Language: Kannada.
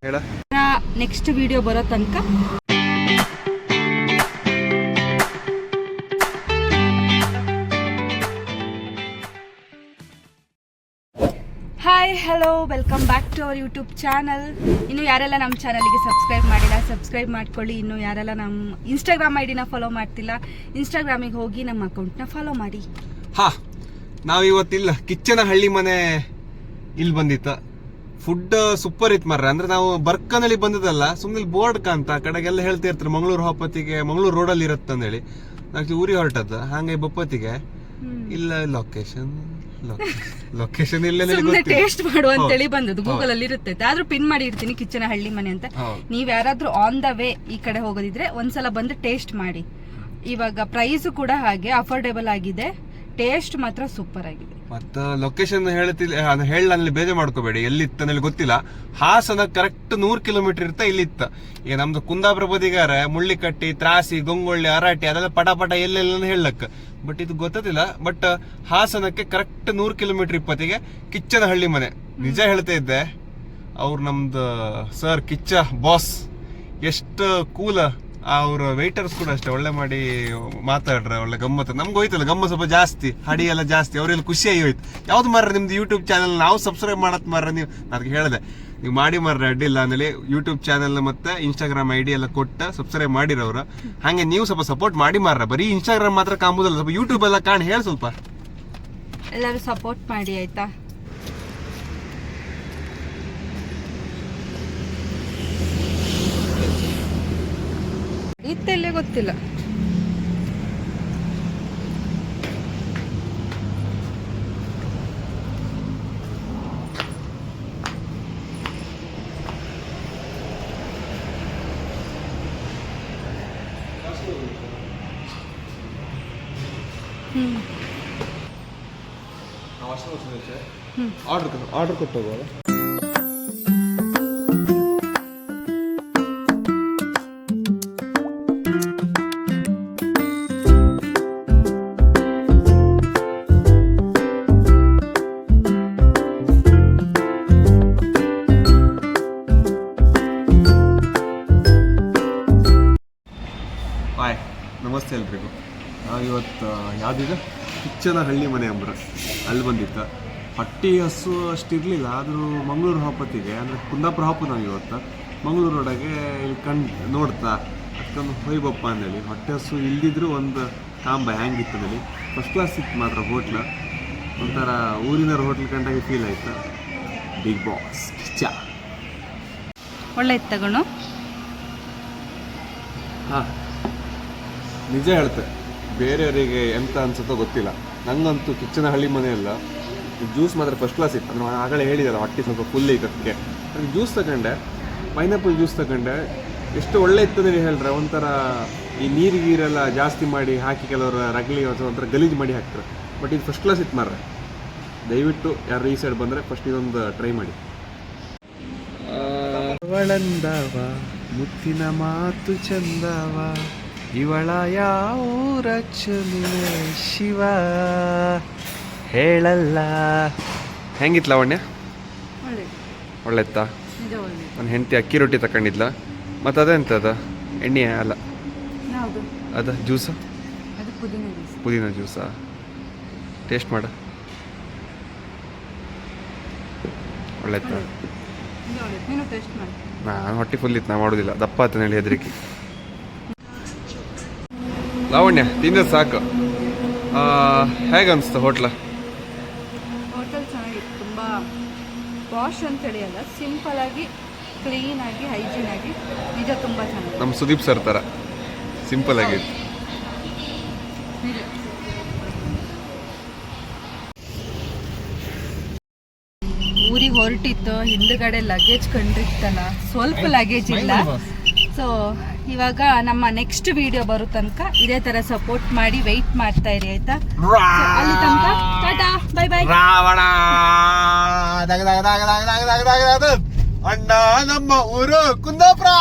ನೆಕ್ಸ್ಟ್ ವಿಡಿಯೋ ಬರೋ ತನಕ hi hello welcome back to our YouTube channel. ಇನ್ನು ಯಾರೆಲ್ಲ ನಮ್ಮ ಚಾನಲ್ಗೆ ಸಬ್ಸ್ಕ್ರೈಬ್ ಮಾಡಿಲ್ಲ ಸಬ್ಸ್ಕ್ರೈಬ್ ಮಾಡ್ಕೊಳ್ಳಿ. ಇನ್ನು ಯಾರೆಲ್ಲ ನಮ್ಮ ಇನ್ಸ್ಟಾಗ್ರಾಮ್ ಐಡಿನ ಫಾಲೋ ಮಾಡ್ತಿಲ್ಲ ಇನ್ಸ್ಟಾಗ್ರಾಮಿಗೆ ಹೋಗಿ ನಮ್ಮ ಅಕೌಂಟ್ನ ಫಾಲೋ ಮಾಡಿ. ನಾವಿವತ್ತಿಲ್ಲ ಕಿಚ್ಚನ ಹಳ್ಳಿ ಮನೆ ಇಲ್ಲಿ ಬಂದಿತ್ತ. ಫುಡ್ ಸೂಪರ್ ಇತ್ತು ಮಾರ್ರೆ. ಅಂದ್ರೆ ನಾವು ಬರ್ಕನಲ್ಲಿ ಬಂದದಲ್ಲ, ಸುಮ್ಮನೆ ಬೋರ್ಡ್ ಕಾಂತ ಆ ಕಡೆಗೆಲ್ಲ ಹೇಳ್ತಾ ಇರ್ತಾರೆ ಮಂಗಳೂರು ಹೊಪ್ಪತ್ತಿಗೆ ಮಂಗಳೂರು ರೋಡಲ್ಲಿ ಇರತ್ತಂದೇಳಿ ನಾವು ಊರಿಗೆ ಹೊರಟದ್ದು. ಹಾಗೆ ಬಪ್ಪತ್ತಿಗೆ ಇಲ್ಲ ಲೊಕೇಶನ್ ಇಲ್ಲ ಟೇಸ್ಟ್ ಮಾಡು ಅಂತೇಳಿ ಬಂದದ್ದು. ಗೂಗಲ್ ಅಲ್ಲಿ ಇರುತ್ತೆ, ಆದ್ರೂ ಪಿನ್ ಮಾಡಿ ಇರ್ತೀನಿ ಕಿಚ್ಚನ ಹಳ್ಳಿ ಮನೆ ಅಂತ. ನೀವ್ ಯಾರಾದ್ರೂ ಆನ್ ದ ವೇ ಈ ಕಡೆ ಹೋಗೋದಿದ್ರೆ ಒಂದ್ಸಲ ಬಂದು ಟೇಸ್ಟ್ ಮಾಡಿ. ಇವಾಗ ಪ್ರೈಸ್ ಕೂಡ ಹಾಗೆ ಅಫೋರ್ಡೇಬಲ್ ಆಗಿದೆ, ಟೇಸ್ಟ್ ಮಾತ್ರ ಸೂಪರ್ ಆಗಿದೆ. ಮತ್ತ ಲೊಕೇಶನ್ ಹೇಳಿ ಬೇಜಾರ್ ಮಾಡ್ಕೋಬೇಡಿ, ಎಲ್ಲಿತ್ತನಲ್ಲಿ ಗೊತ್ತಿಲ್ಲ. ಹಾಸನ ಕರೆಕ್ಟ್ 100 ಕಿಲೋಮೀಟರ್ ಇರ್ತಾ ಇಲ್ಲಿತ್ತ. ಈಗ ನಮ್ದು ಕುಂದಾಪುರ ಬದಿಗಾರ ಮುಳ್ಳಿಕಟ್ಟಿ, ತ್ರಾಸಿ, ಗಂಗೊಳ್ಳಿ, ಅರಾಟಿ ಅದೆಲ್ಲ ಪಟ ಎಲ್ಲೆಲ್ಲ ಹೇಳಕ್, ಬಟ್ ಇದು ಗೊತ್ತಿಲ್ಲ. ಬಟ್ ಹಾಸನಕ್ಕೆ ಕರೆಕ್ಟ್ 100 ಕಿಲೋಮೀಟರ್ ಇಪ್ಪತ್ತಿಗೆ ಕಿಚ್ಚನ ಹಳ್ಳಿ ಮನೆ. ನಿಜ ಹೇಳ್ತಾ ಇದ್ದೆ, ಅವ್ರು ನಮ್ದು ಸರ್ ಕಿಚ್ಚ ಬಾಸ್ ಎಷ್ಟು ಕೂಲ. ಅವ್ರ ವೇಟರ್ಸ್ ಕೂಡ ಅಷ್ಟೇ ಒಳ್ಳೆ ಮಾಡಿ ಮಾತಾಡ್ರೆ, ಒಳ್ಳೆ ಗಮ್ಮತ್ತು. ನಮ್ಗೆ ಹೋಯ್ತಲ್ಲ ಗಮ್ಮ ಸ್ವಲ್ಪ ಜಾಸ್ತಿ, ಹಡಿ ಎಲ್ಲ ಜಾಸ್ತಿ, ಅವರೆಲ್ಲ ಖುಷಿಯಾಗಿ ಹೋಯ್ತು. ಯಾವ್ದು ಮಾರ್ರೆ ನಿಮ್ದು ಯೂಟ್ಯೂಬ್ ಚಾನಲ್ ನಾವು ಸಬ್ಸ್ಕ್ರೈಬ್ ಮಾಡತ್ ಮಾರ್ರೆ. ನೀವು ನನಗೆ ಹೇಳಿದೆ ನೀವು ಮಾಡಿ ಮಾರ್ರೆ, ಅಡ್ಡಿಲ್ಲ ಆಮೇಲೆ ಯೂಟ್ಯೂಬ್ ಚಾನಲ್ ಮತ್ತೆ ಇನ್ಸ್ಟಾಗ್ರಾಮ್ ಐಡಿ ಎಲ್ಲ ಕೊಟ್ಟು ಸಬ್ಸ್ಕ್ರೈಬ್ ಮಾಡಿರೋರು. ಹಾಗೆ ನೀವು ಸ್ವಲ್ಪ ಸಪೋರ್ಟ್ ಮಾಡಿ ಮಾರ್ರೆ. ಬರೀ ಇನ್ಸ್ಟಾಗ್ರಾಮ್ ಮಾತ್ರ ಕಾಂಬುದಲ್ಲ, ಸ್ವಲ್ಪ ಯೂಟ್ಯೂಬ್ ಎಲ್ಲ ಕಾಣಿ ಹೇಳಿ ಸ್ವಲ್ಪ ಎಲ್ಲರೂ ಸಪೋರ್ಟ್ ಮಾಡಿ ಆಯ್ತಾ. ಇತ್ತೆಲ್ಲೇ ಗೊತ್ತಿಲ್ಲ. ಆರ್ಡರ್ ಕೊಟ್ಟೋಗುವ. ನಮಸ್ತೆ ಎಲ್ರಿಗೂ. ನಾವಿವತ್ತು ಯಾವುದಿದೆ ಕಿಚ್ಚನ ಹಳ್ಳಿ ಮನೆ ಅಂಬ್ರ ಅಲ್ಲಿ ಬಂದಿತ್ತ. ಹೊಟ್ಟಿ ಹಸು ಅಷ್ಟಿರಲಿಲ್ಲ, ಆದರೂ ಮಂಗಳೂರು ಹೊಪ್ಪತ್ತಿಗೆ ಅಂದರೆ ಕುಂದಾಪುರ ಹೊಪ್ಪು ನಾವು ಇವತ್ತು ಮಂಗಳೂರು ರೋಡಾಗೆ ಇಲ್ಲಿ ನೋಡ್ತಾ ಅದಕ್ಕೊಂದು ಹೊಯ್ಬಪ್ಪ ಅಂದೇಳಿ. ಹೊಟ್ಟೆ ಹಸು ಇಲ್ದಿದ್ರು ಒಂದು ಕಾಂಬ ಹ್ಯಾಂಗಿತ್ತದಲ್ಲಿ ಫಸ್ಟ್ ಕ್ಲಾಸ್ ಇತ್ತು ಮಾತ್ರ. ಹೋಟ್ಲ ಒಂಥರ ಊರಿನವ್ರ ಹೋಟ್ಲ್ ಕಂಡಾಗೆ ಫೀಲ್ ಆಯ್ತು. ಬಿಗ್ ಬಾಸ್ ಕಿಚ್ಚ ಒಳ್ಳೆ ತಗೊಂಡು. ಹಾಂ ನಿಜ ಹೇಳ್ತೆ, ಬೇರೆಯವರಿಗೆ ಎಂತ ಅನ್ಸುತ್ತೋ ಗೊತ್ತಿಲ್ಲ, ನಂಗಂತೂ ಕಿಚ್ಚನ ಹಳ್ಳಿ ಮನೆಯಲ್ಲ. ಜ್ಯೂಸ್ ಮಾತ್ರ ಫಸ್ಟ್ ಕ್ಲಾಸ್ ಇತ್ತು. ಅಂದರೆ ಆಗಲೇ ಹೇಳಿದಾರೆ ಹೊಟ್ಟೆ ಸ್ವಲ್ಪ ಫುಲ್ ಇದ್ದಕ್ಕೆ ಜ್ಯೂಸ್ ತಗೊಂಡೆ, ಪೈನಾಪಲ್ ಜ್ಯೂಸ್ ತಗೊಂಡೆ. ಎಷ್ಟು ಒಳ್ಳೆ ಇತ್ತು ನೀವು ಹೇಳ್ರೆ. ಒಂಥರ ಈ ನೀರೆಲ್ಲ ಜಾಸ್ತಿ ಮಾಡಿ ಹಾಕಿ ಕೆಲವರು ರಗಲಿ ಒಂಥರ ಗಲೀಜು ಮಾಡಿ ಹಾಕ್ತಾರೆ. ಬಟ್ ಇದು ಫಸ್ಟ್ ಕ್ಲಾಸ್ ಇತ್ತು ಮಾರ್ರೆ. ದಯವಿಟ್ಟು ಯಾರು ಈ ಸೈಡ್ ಬಂದರೆ ಫಸ್ಟ್ ಇದೊಂದು ಟ್ರೈ ಮಾಡಿ. ಅವಳಂದವ ಮುತ್ತಿನ ಮಾತು ಚಂದವ, ಇವಳ ಯಾವೂರ ಚಲುವೆ ಶಿವ ಹೇಳಲ್ಲ. ಹೆಂಗಿತ್ತು ಲಾವಣ್ಯ? ಒಳ್ಳೆತ್ತಾ? ನನ್ನ ಹೆಂಡತಿ ಅಕ್ಕಿ ರೊಟ್ಟಿ ತಗೊಂಡಿದ್ಲ. ಮತ್ತು ಅದೆಂತದ ಎಣ್ಣೆ ಅಲ್ಲ ಅದ ಜ್ಯೂಸ, ಪುದೀನ ಜ್ಯೂಸಾ? ಟೇಸ್ಟ್ ಮಾಡ. ಒಳ್ಳೆತ್ತಾ? ನಾನು ಹೊಟ್ಟೆ ಫುಲ್ ಇತ್ತು, ನಾ ಮಾಡೋದಿಲ್ಲ, ದಪ್ಪ ಆತನ ಹೇಳಿ ಹೆದರಿಕೆ. ಲಾವಣ್ಯ ತಿಂದ ಸಾಕು. ಹೇಗೆ ಅನಿಸ್ತು ಹೋಟ್ಲ? ಹೋಟೆಲ್ ಚೆನ್ನಾಗಿತ್ತು, ತುಂಬ ವಾಶ್ ಅಂತೇಳಿ ಅಲ್ಲ, ಸಿಂಪಲ್ ಆಗಿ ಕ್ಲೀನ್ ಆಗಿ ಹೈಜೀನ್ ಆಗಿ ನಿಜ ತುಂಬ ಚೆನ್ನಾಗಿ. ನಮ್ಮ ಸುದೀಪ್ ಸರ್ ಥರ ಸಿಂಪಲ್ ಆಗಿತ್ತು. ಊರಿಗೆ ಹೊರಟಿತ್ತು, ಹಿಂದುಗಡೆ ಲಗೇಜ್ ಕಂಡಿರ್ತಲ್ಲ, ಸ್ವಲ್ಪ ಲಗೇಜ್ ಇಲ್ಲ. ಸೊ ಇವಾಗ ನಮ್ಮ ನೆಕ್ಸ್ಟ್ ವಿಡಿಯೋ ಬರೋ ತನಕ ಇದೇ ತರ ಸಪೋರ್ಟ್ ಮಾಡಿ ವೆಯ್ಟ್ ಮಾಡ್ತಾ ಇರಿ ಆಯ್ತಾ. ಅಲ್ಲಿ ತನಕ ಟಾಟಾ ಬೈ ಬೈ. ರಾವಣ ಅಣ್ಣ ನಮ್ಮ ಊರು ಕುಂದಾಪುರ.